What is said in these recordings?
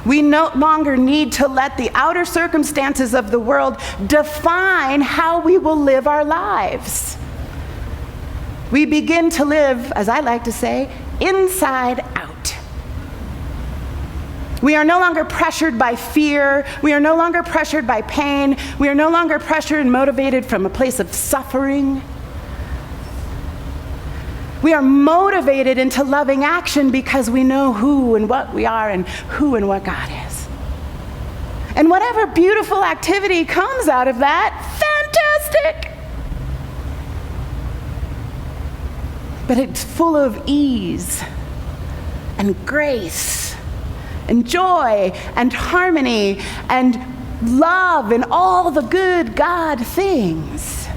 We no longer need to let the outer circumstances of the world define how we will live our lives. We begin to live, as I like to say, inside out. We are no longer pressured by fear. We are no longer pressured by pain. We are no longer pressured and motivated from a place of suffering. We are motivated into loving action because we know who and what we are and who and what God is. And whatever beautiful activity comes out of that, fantastic. But it's full of ease and grace and joy and harmony and love and all the good God things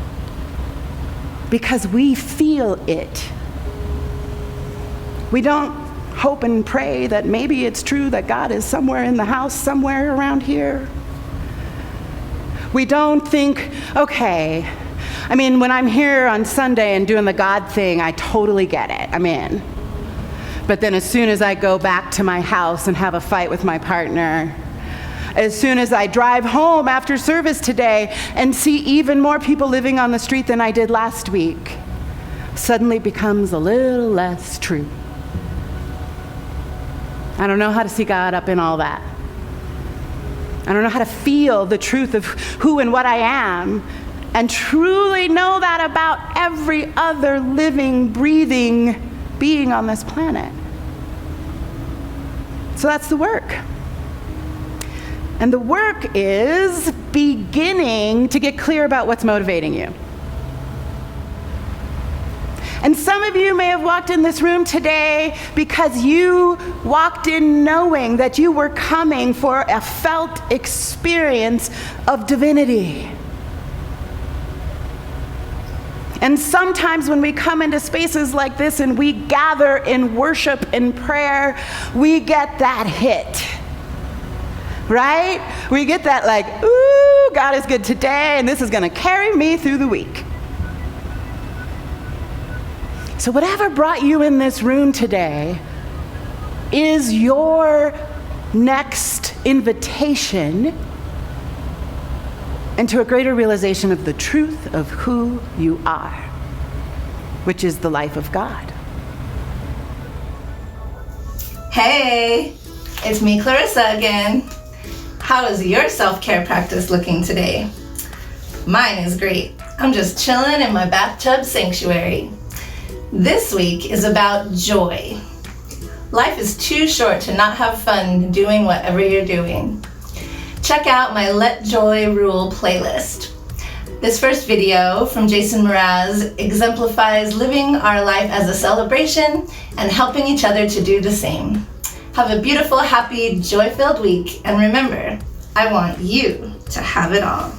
because we feel it. We don't hope and pray that maybe it's true that God is somewhere in the house, somewhere around here. We don't think, okay, I mean, when I'm here on Sunday and doing the God thing, I totally get it. I'm in. But then as soon as I go back to my house and have a fight with my partner, as soon as I drive home after service today and see even more people living on the street than I did last week, suddenly becomes a little less true. I don't know how to see God up in all that. I don't know how to feel the truth of who and what I am and truly know that about every other living, breathing being on this planet. So that's the work. And the work is beginning to get clear about what's motivating you. And some of you may have walked in this room today because you walked in knowing that you were coming for a felt experience of divinity. And sometimes when we come into spaces like this and we gather in worship and prayer, we get that hit, right? We get that like, ooh, God is good today, and this is going to carry me through the week. So whatever brought you in this room today is your next invitation into a greater realization of the truth of who you are, which is the life of God. Hey, it's me, Clarissa, again. How is your self-care practice looking today? Mine is great. I'm just chilling in my bathtub sanctuary. This week is about joy. Life is too short to not have fun doing whatever you're doing. Check out my Let Joy Rule playlist. This first video from Jason Mraz exemplifies living our life as a celebration and helping each other to do the same. Have a beautiful, happy, joy-filled week, and remember, I want you to have it all.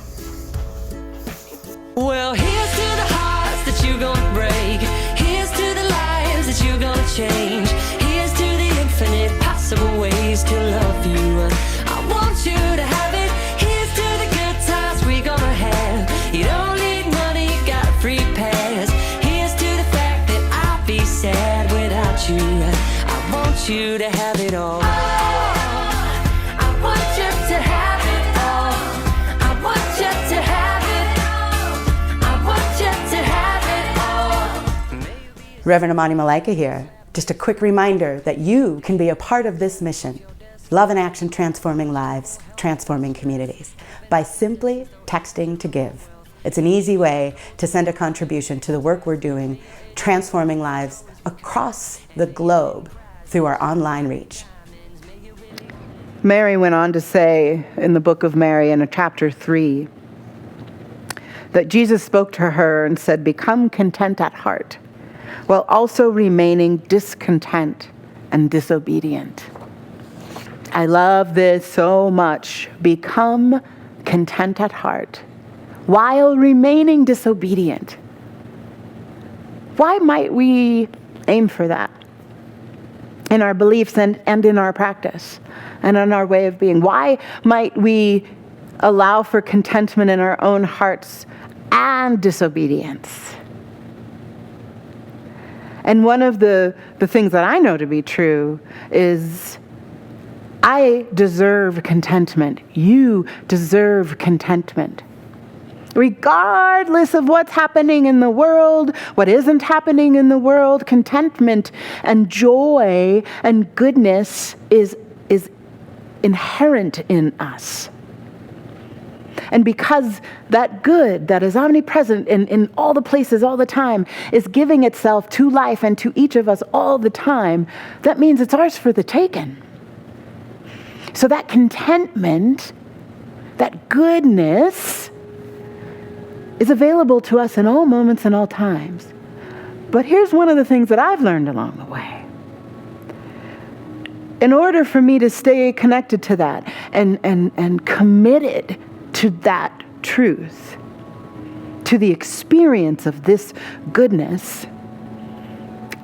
Well, here's to the hearts that you're gonna break. Here's to the lives that you're gonna change. Here's to the infinite possible ways to love you. I want you to have it. Here's to the good times we're gonna have. You don't need money, you got a free pass. Here's to the fact that I'd be sad without you. I want you to have it all. I want you to have it all. I want you to have it all. I want you to have it all. Reverend Amani Malaika here. Just a quick reminder that you can be a part of this mission. Love in Action, transforming lives, transforming communities, by simply texting to give. It's an easy way to send a contribution to the work we're doing, transforming lives across the globe through our online reach. Mary went on to say in the book of Mary in chapter 3 that Jesus spoke to her and said, "Become content at heart, while also remaining discontent and disobedient." I love this so much. Become content at heart while remaining disobedient. Why might we aim for that in our beliefs and in our practice and in our way of being? Why might we allow for contentment in our own hearts and disobedience? And one of the things that I know to be true is I deserve contentment. You deserve contentment. Regardless of what's happening in the world, what isn't happening in the world, contentment and joy and goodness is inherent in us. And because that good that is omnipresent in all the places all the time is giving itself to life and to each of us all the time, that means it's ours for the taking. So that contentment, that goodness, is available to us in all moments and all times. But here's one of the things that I've learned along the way. In order for me to stay connected to that and committed to that truth, to the experience of this goodness,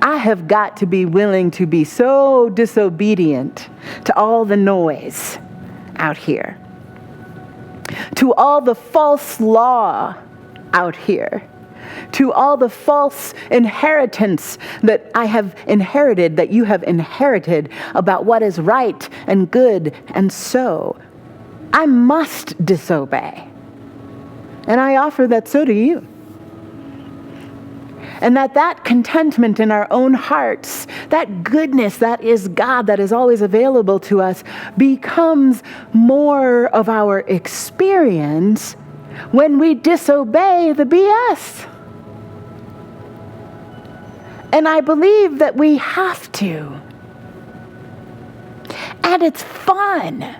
I have got to be willing to be so disobedient to all the noise out here, to all the false law out here, to all the false inheritance that I have inherited, that you have inherited about what is right and good and so. I must disobey. And I offer that so do you. And that contentment in our own hearts, that goodness that is God, that is always available to us, becomes more of our experience when we disobey the BS. And I believe that we have to. And it's fun.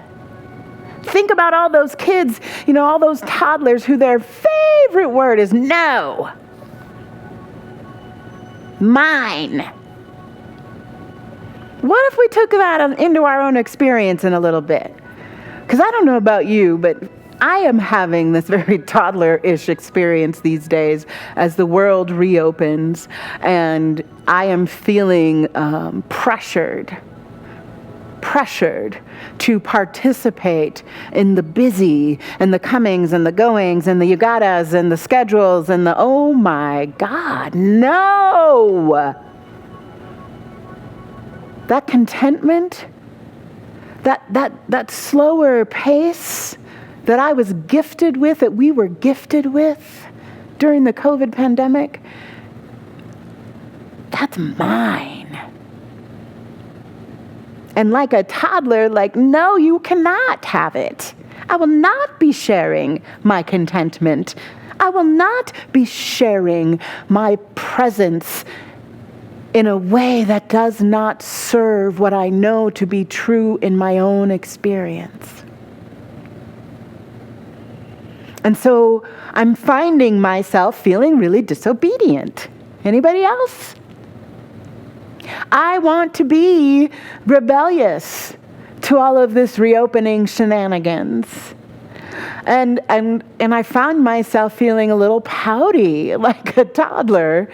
Think about all those kids, all those toddlers who their favorite word is no. Mine. What if we took that into our own experience in a little bit? Because I don't know about you, but I am having this very toddler-ish experience these days as the world reopens, and I am feeling pressured to participate in the busy and the comings and the goings and the you gottas and the schedules and the oh my God, no! That contentment, that slower pace that I was gifted with, that we were gifted with during the COVID pandemic, that's mine. And like a toddler, no, you cannot have it. I will not be sharing my contentment. I will not be sharing my presence in a way that does not serve what I know to be true in my own experience. And so I'm finding myself feeling really disobedient. Anybody else? I want to be rebellious to all of this reopening shenanigans. And I found myself feeling a little pouty, like a toddler.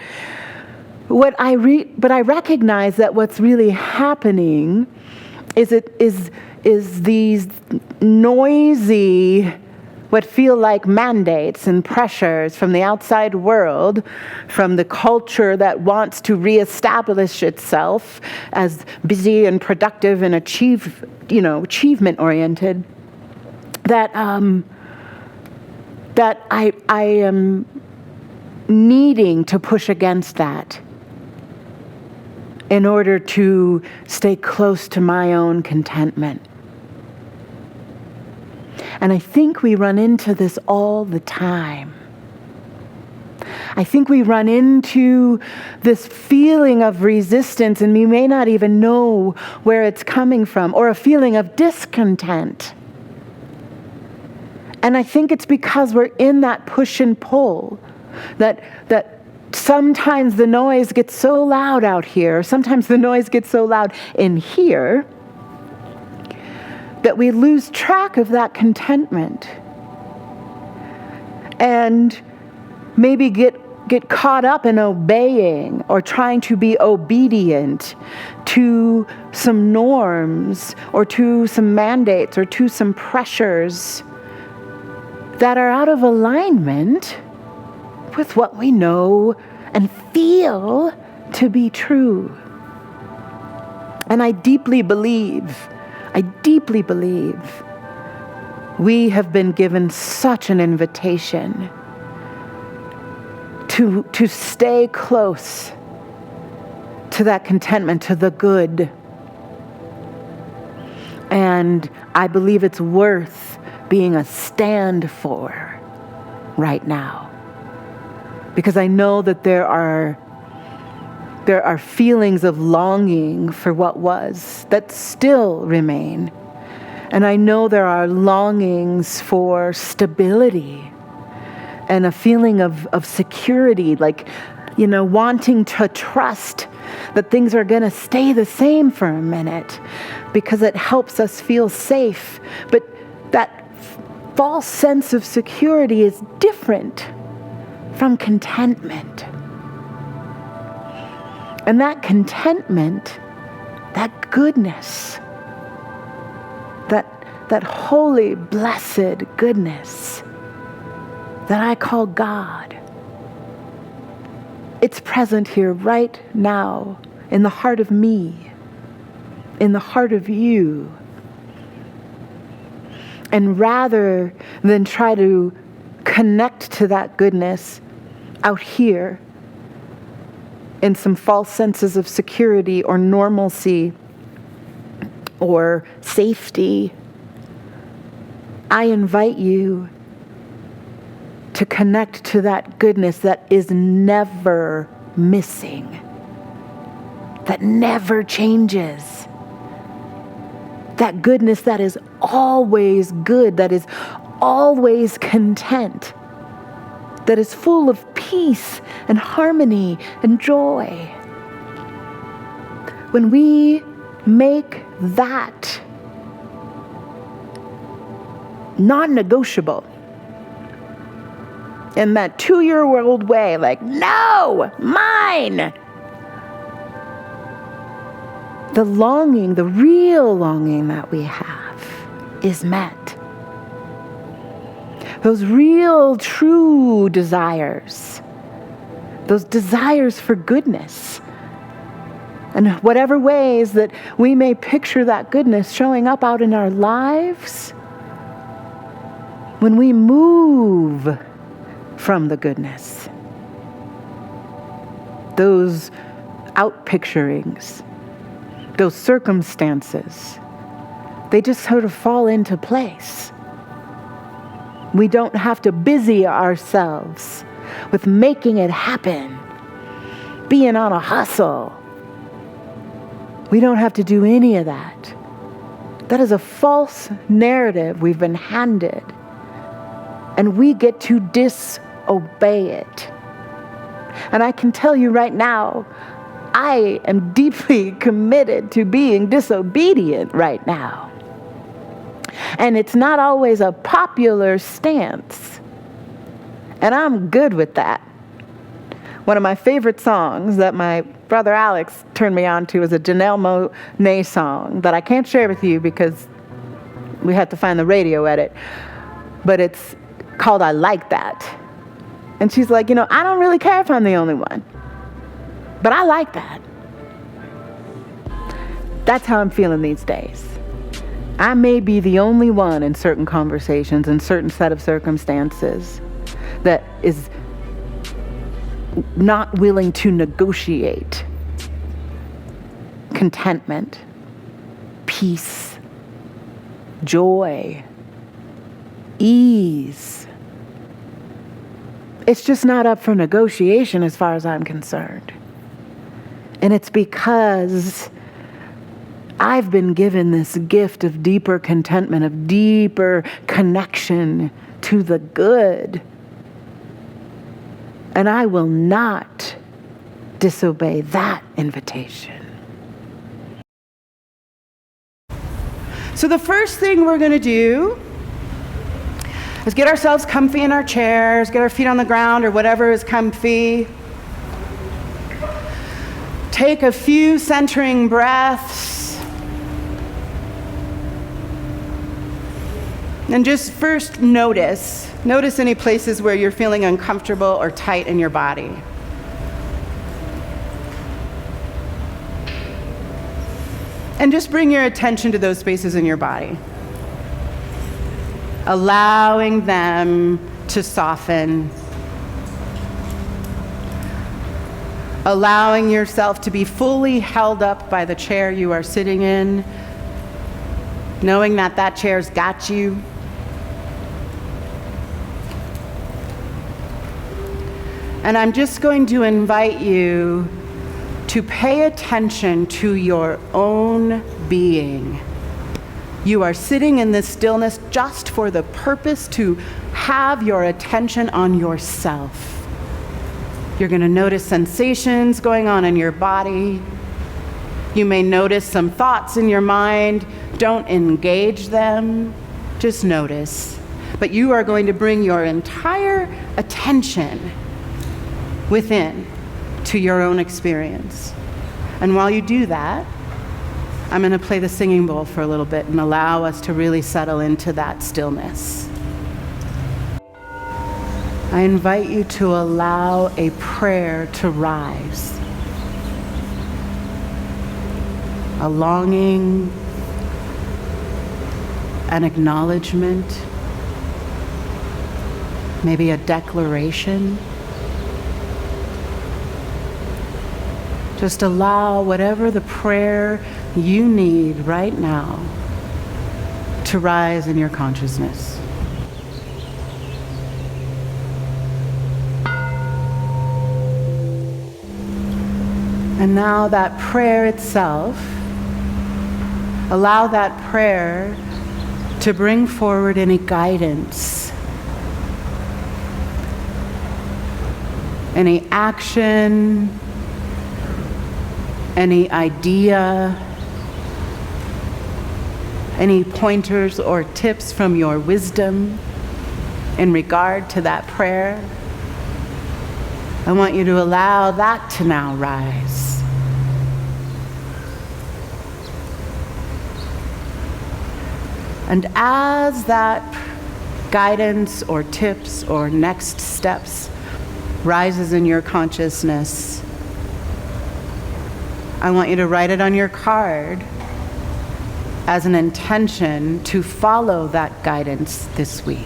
But I recognize that what's really happening is these noisy, what feel like mandates and pressures from the outside world, from the culture that wants to reestablish itself as busy and productive and achievement-oriented, that I am needing to push against that in order to stay close to my own contentment. And I think we run into this all the time. I think we run into this feeling of resistance, and we may not even know where it's coming from, or a feeling of discontent. And I think it's because we're in that push and pull, that sometimes the noise gets so loud out here, sometimes the noise gets so loud in here, that we lose track of that contentment and maybe get caught up in obeying or trying to be obedient to some norms or to some mandates or to some pressures that are out of alignment with what we know and feel to be true. And I deeply believe I deeply believe we have been given such an invitation to stay close to that contentment, to the good. And I believe it's worth being a stand for right now. Because I know that there are feelings of longing for what was that still remain. And I know there are longings for stability and a feeling of security, like, wanting to trust that things are going to stay the same for a minute because it helps us feel safe. But that false sense of security is different from contentment. And that contentment, that goodness, that holy, blessed goodness that I call God, it's present here right now in the heart of me, in the heart of you. And rather than try to connect to that goodness out here in some false senses of security or normalcy or safety, I invite you to connect to that goodness that is never missing, that never changes, that goodness that is always good, that is always content, that is full of peace and harmony and joy. When we make that non-negotiable in that 2-year-old way, like, no, mine. The longing, the real longing that we have is met. Those real, true desires, those desires for goodness, and whatever ways that we may picture that goodness showing up out in our lives, when we move from the goodness, those out-picturings, those circumstances, they just sort of fall into place. We don't have to busy ourselves with making it happen, being on a hustle. We don't have to do any of that. That is a false narrative we've been handed, and we get to disobey it. And I can tell you right now, I am deeply committed to being disobedient right now. And it's not always a popular stance. And I'm good with that. One of my favorite songs that my brother Alex turned me on to is a Janelle Monáe song that I can't share with you because we had to find the radio edit. But it's called I Like That. And she's like, I don't really care if I'm the only one, but I like that. That's how I'm feeling these days. I may be the only one in certain conversations, in certain set of circumstances, that is not willing to negotiate contentment, peace, joy, ease. It's just not up for negotiation as far as I'm concerned. And it's because I've been given this gift of deeper contentment, of deeper connection to the good. And I will not disobey that invitation. So the first thing we're going to do is get ourselves comfy in our chairs, get our feet on the ground or whatever is comfy. Take a few centering breaths. And just first notice any places where you're feeling uncomfortable or tight in your body. And just bring your attention to those spaces in your body, allowing them to soften, allowing yourself to be fully held up by the chair you are sitting in, knowing that that chair's got you. And I'm just going to invite you to pay attention to your own being. You are sitting in this stillness just for the purpose to have your attention on yourself. You're going to notice sensations going on in your body. You may notice some thoughts in your mind. Don't engage them, just notice. But you are going to bring your entire attention within to your own experience. And while you do that, I'm going to play the singing bowl for a little bit and allow us to really settle into that stillness. I invite you to allow a prayer to rise. A longing, an acknowledgement, maybe a declaration. Just allow whatever the prayer you need right now to rise in your consciousness. And now that prayer itself, allow that prayer to bring forward any guidance, any action, any idea, any pointers or tips from your wisdom in regard to that prayer. I want you to allow that to now rise. And as that guidance or tips or next steps rises in your consciousness, I want you to write it on your card as an intention to follow that guidance this week.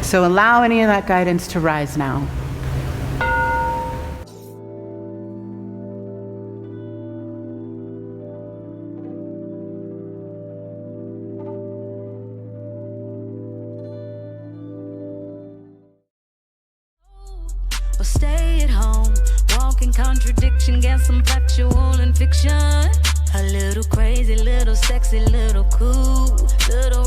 So allow any of that guidance to rise now. Or stay at home, walking contradiction, get some factual and fiction. A little crazy, little sexy, little cool, little